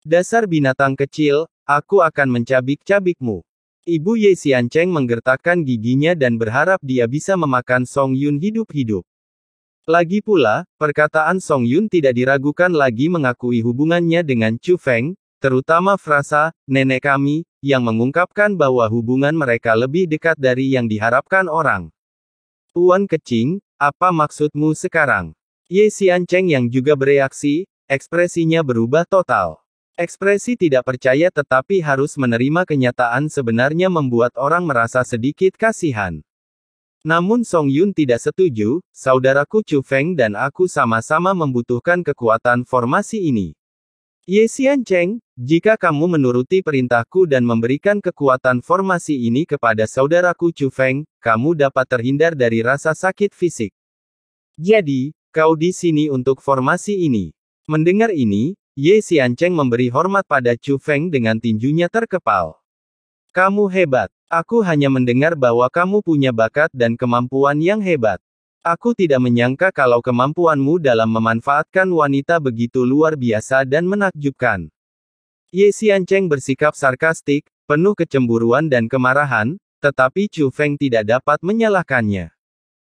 Dasar binatang kecil, aku akan mencabik-cabikmu. Ibu Ye Xiancheng menggertakkan giginya dan berharap dia bisa memakan Song Yun hidup-hidup. Lagi pula, perkataan Song Yun tidak diragukan lagi mengakui hubungannya dengan Chu Feng, terutama frasa, nenek kami, yang mengungkapkan bahwa hubungan mereka lebih dekat dari yang diharapkan orang. Tuan Kecing, apa maksudmu sekarang? Ye Xiancheng yang juga bereaksi, ekspresinya berubah total. Ekspresi tidak percaya tetapi harus menerima kenyataan sebenarnya membuat orang merasa sedikit kasihan. Namun Song Yun tidak setuju, saudaraku Chu Feng dan aku sama-sama membutuhkan kekuatan formasi ini. Ye Xiancheng, jika kamu menuruti perintahku dan memberikan kekuatan formasi ini kepada saudaraku Chu Feng, kamu dapat terhindar dari rasa sakit fisik. Jadi, kau di sini untuk formasi ini. Mendengar ini, Ye Xiancheng memberi hormat pada Chu Feng dengan tinjunya terkepal. Kamu hebat. Aku hanya mendengar bahwa kamu punya bakat dan kemampuan yang hebat. Aku tidak menyangka kalau kemampuanmu dalam memanfaatkan wanita begitu luar biasa dan menakjubkan. Ye Xiancheng bersikap sarkastik, penuh kecemburuan dan kemarahan, tetapi Chu Feng tidak dapat menyalahkannya.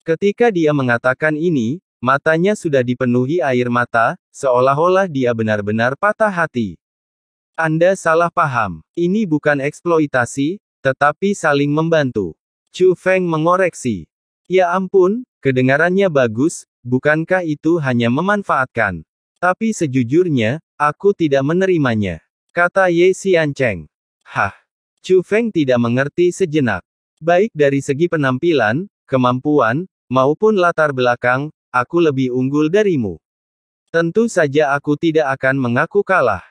Ketika dia mengatakan ini, matanya sudah dipenuhi air mata, seolah-olah dia benar-benar patah hati. Anda salah paham. Ini bukan eksploitasi, tetapi saling membantu. Chu Feng mengoreksi. Ya ampun, kedengarannya bagus, bukankah itu hanya memanfaatkan? Tapi sejujurnya, aku tidak menerimanya, kata Ye Xiancheng. Hah? Chu Feng tidak mengerti sejenak. Baik dari segi penampilan, kemampuan, maupun latar belakang, aku lebih unggul darimu. Tentu saja aku tidak akan mengaku kalah.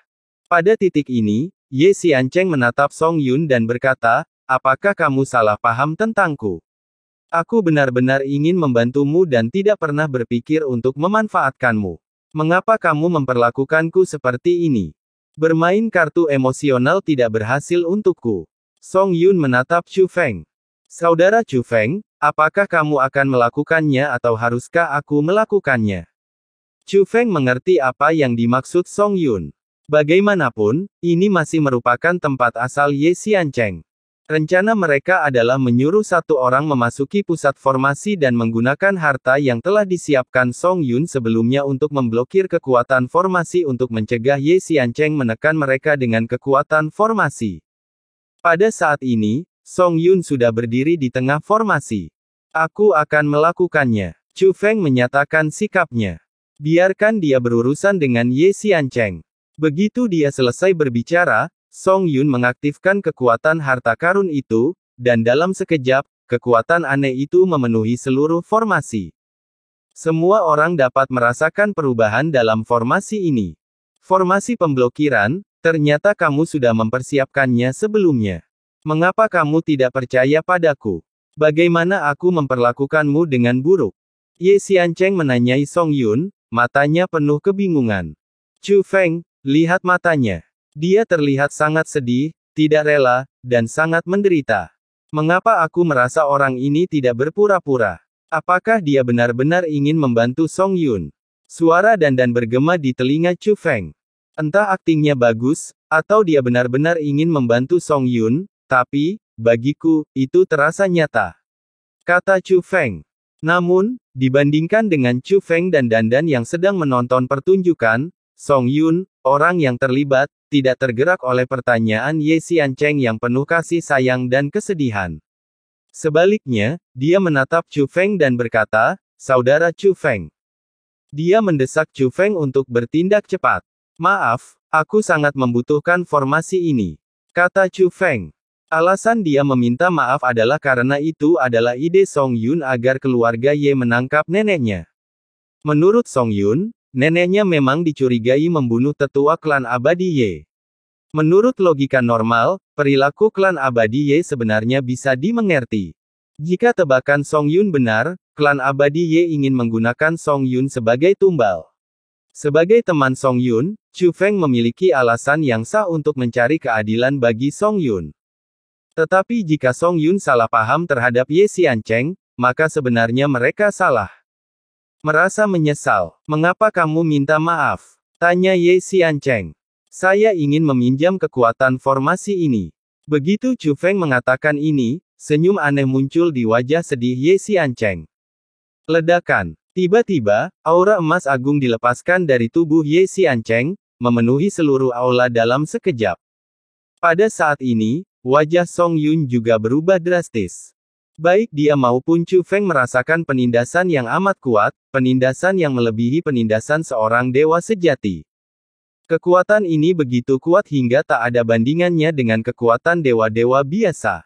Pada titik ini, Ye Xiancheng menatap Song Yun dan berkata, apakah kamu salah paham tentangku? Aku benar-benar ingin membantumu dan tidak pernah berpikir untuk memanfaatkanmu. Mengapa kamu memperlakukanku seperti ini? Bermain kartu emosional tidak berhasil untukku. Song Yun menatap Chu Feng. Saudara Chu Feng, apakah kamu akan melakukannya atau haruskah aku melakukannya? Chu Feng mengerti apa yang dimaksud Song Yun. Bagaimanapun, ini masih merupakan tempat asal Ye Xiancheng. Rencana mereka adalah menyuruh satu orang memasuki pusat formasi dan menggunakan harta yang telah disiapkan Song Yun sebelumnya untuk memblokir kekuatan formasi untuk mencegah Ye Xiancheng menekan mereka dengan kekuatan formasi. Pada saat ini, Song Yun sudah berdiri di tengah formasi. Aku akan melakukannya. Chu Feng menyatakan sikapnya. Biarkan dia berurusan dengan Ye Xiancheng. Begitu dia selesai berbicara, Song Yun mengaktifkan kekuatan harta karun itu, dan dalam sekejap, kekuatan aneh itu memenuhi seluruh formasi. Semua orang dapat merasakan perubahan dalam formasi ini. Formasi pemblokiran, ternyata kamu sudah mempersiapkannya sebelumnya. Mengapa kamu tidak percaya padaku? Bagaimana aku memperlakukanmu dengan buruk? Ye Xiancheng menanyai Song Yun, matanya penuh kebingungan. Chu Feng, lihat matanya. Dia terlihat sangat sedih, tidak rela, dan sangat menderita. Mengapa aku merasa orang ini tidak berpura-pura? Apakah dia benar-benar ingin membantu Song Yun? Suara dandan bergema di telinga Chu Feng. Entah aktingnya bagus, atau dia benar-benar ingin membantu Song Yun, tapi, bagiku, itu terasa nyata, kata Chu Feng. Namun, dibandingkan dengan Chu Feng dan Dandan yang sedang menonton pertunjukan, Song Yun, orang yang terlibat, tidak tergerak oleh pertanyaan Ye Xiancheng yang penuh kasih sayang dan kesedihan. Sebaliknya, dia menatap Chu Feng dan berkata, Saudara Chu Feng. Dia mendesak Chu Feng untuk bertindak cepat. Maaf, aku sangat membutuhkan formasi ini, kata Chu Feng. Alasan dia meminta maaf adalah karena itu adalah ide Song Yun agar keluarga Ye menangkap neneknya. Menurut Song Yun, neneknya memang dicurigai membunuh tetua klan abadi Ye. Menurut logika normal, perilaku klan abadi Ye sebenarnya bisa dimengerti. Jika tebakan Song Yun benar, klan abadi Ye ingin menggunakan Song Yun sebagai tumbal. Sebagai teman Song Yun, Chu Feng memiliki alasan yang sah untuk mencari keadilan bagi Song Yun. Tetapi jika Song Yun salah paham terhadap Ye Xiancheng, maka sebenarnya mereka salah. Merasa menyesal. Mengapa kamu minta maaf? Tanya Ye Xiancheng. Saya ingin meminjam kekuatan formasi ini. Begitu Chu Feng mengatakan ini, senyum aneh muncul di wajah sedih Ye Xiancheng. Ledakan. Tiba-tiba, aura emas agung dilepaskan dari tubuh Ye Xiancheng, memenuhi seluruh aula dalam sekejap. Pada saat ini, wajah Song Yun juga berubah drastis. Baik dia maupun Chu Feng merasakan penindasan yang amat kuat, penindasan yang melebihi penindasan seorang dewa sejati. Kekuatan ini begitu kuat hingga tak ada bandingannya dengan kekuatan dewa-dewa biasa.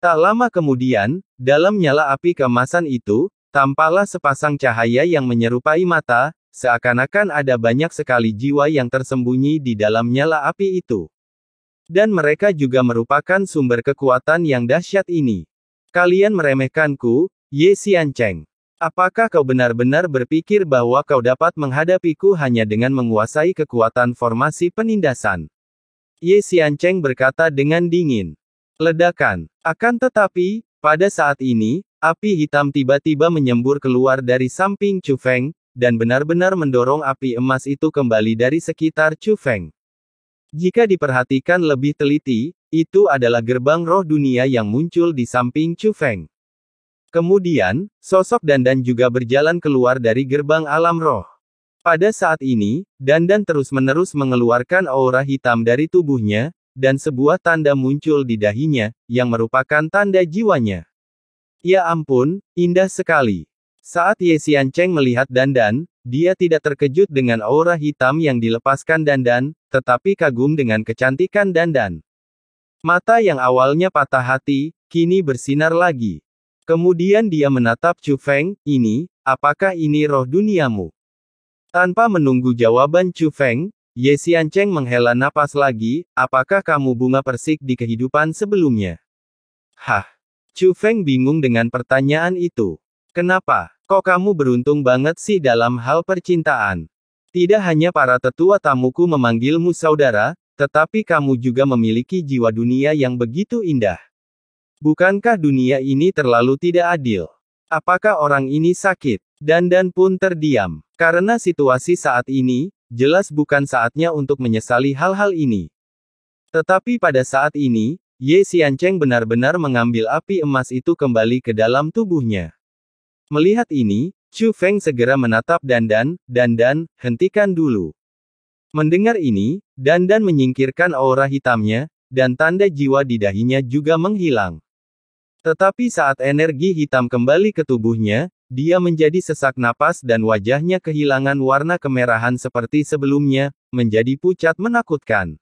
Tak lama kemudian, dalam nyala api keemasan itu, tampaklah sepasang cahaya yang menyerupai mata, seakan-akan ada banyak sekali jiwa yang tersembunyi di dalam nyala api itu. Dan mereka juga merupakan sumber kekuatan yang dahsyat ini. Kalian meremehkanku, Ye Xiancheng. Apakah kau benar-benar berpikir bahwa kau dapat menghadapiku hanya dengan menguasai kekuatan formasi penindasan? Ye Xiancheng berkata dengan dingin. Ledakan. Akan tetapi, pada saat ini, api hitam tiba-tiba menyembur keluar dari samping Chu Feng, dan benar-benar mendorong api emas itu kembali dari sekitar Chu Feng. Jika diperhatikan lebih teliti, itu adalah gerbang roh dunia yang muncul di samping Chu Feng. Kemudian, sosok Dandan juga berjalan keluar dari gerbang alam roh. Pada saat ini, Dandan terus-menerus mengeluarkan aura hitam dari tubuhnya, dan sebuah tanda muncul di dahinya, yang merupakan tanda jiwanya. Ya ampun, indah sekali. Saat Ye Xiancheng melihat Dandan, dia tidak terkejut dengan aura hitam yang dilepaskan Dandan, tetapi kagum dengan kecantikan Dandan. Mata yang awalnya patah hati, kini bersinar lagi. Kemudian dia menatap Chu Feng, apakah ini roh duniamu? Tanpa menunggu jawaban Chu Feng, Ye Xiancheng menghela napas lagi, apakah kamu bunga persik di kehidupan sebelumnya? Hah? Chu Feng bingung dengan pertanyaan itu. Kenapa? Kok kamu beruntung banget sih dalam hal percintaan? Tidak hanya para tetua tamuku memanggilmu saudara, tetapi kamu juga memiliki jiwa dunia yang begitu indah. Bukankah dunia ini terlalu tidak adil? Apakah orang ini sakit? Dandan pun terdiam. Karena situasi saat ini, jelas bukan saatnya untuk menyesali hal-hal ini. Tetapi pada saat ini, Ye Xiancheng benar-benar mengambil api emas itu kembali ke dalam tubuhnya. Melihat ini, Chu Feng segera menatap Dandan, Dandan, hentikan dulu. Mendengar ini, Dandan menyingkirkan aura hitamnya, dan tanda jiwa di dahinya juga menghilang. Tetapi saat energi hitam kembali ke tubuhnya, dia menjadi sesak napas dan wajahnya kehilangan warna kemerahan seperti sebelumnya, menjadi pucat menakutkan.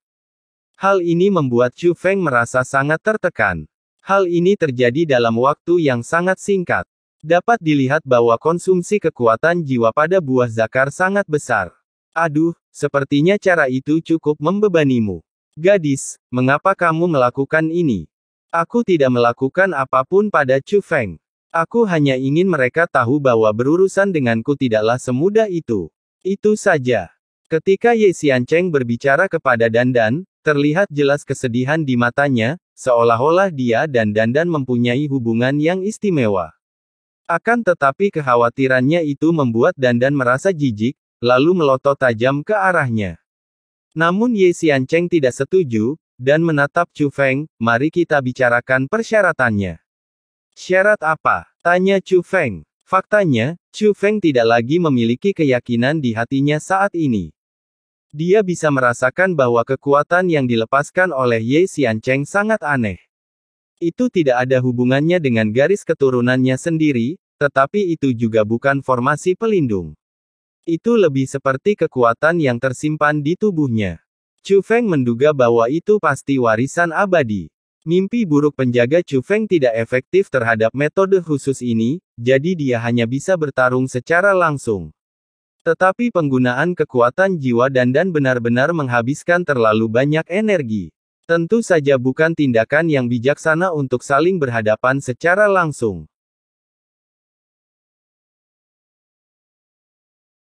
Hal ini membuat Chu Feng merasa sangat tertekan. Hal ini terjadi dalam waktu yang sangat singkat. Dapat dilihat bahwa konsumsi kekuatan jiwa pada buah zakar sangat besar. Aduh, sepertinya cara itu cukup membebanimu. Gadis, mengapa kamu melakukan ini? Aku tidak melakukan apapun pada Chu Feng. Aku hanya ingin mereka tahu bahwa berurusan denganku tidaklah semudah itu. Itu saja. Ketika Ye Xiancheng berbicara kepada Dandan, terlihat jelas kesedihan di matanya, seolah-olah dia dan Dandan mempunyai hubungan yang istimewa. Akan tetapi kekhawatirannya itu membuat Dandan merasa jijik, lalu melotot tajam ke arahnya. Namun Ye Xiancheng tidak setuju, dan menatap Chu Feng, mari kita bicarakan persyaratannya. Syarat apa? Tanya Chu Feng. Faktanya, Chu Feng tidak lagi memiliki keyakinan di hatinya saat ini. Dia bisa merasakan bahwa kekuatan yang dilepaskan oleh Ye Xiancheng sangat aneh. Itu tidak ada hubungannya dengan garis keturunannya sendiri, tetapi itu juga bukan formasi pelindung. Itu lebih seperti kekuatan yang tersimpan di tubuhnya. Chu Feng menduga bahwa itu pasti warisan abadi. Mimpi buruk penjaga Chu Feng tidak efektif terhadap metode khusus ini, jadi dia hanya bisa bertarung secara langsung. Tetapi penggunaan kekuatan jiwa Dandan benar-benar menghabiskan terlalu banyak energi. Tentu saja bukan tindakan yang bijaksana untuk saling berhadapan secara langsung.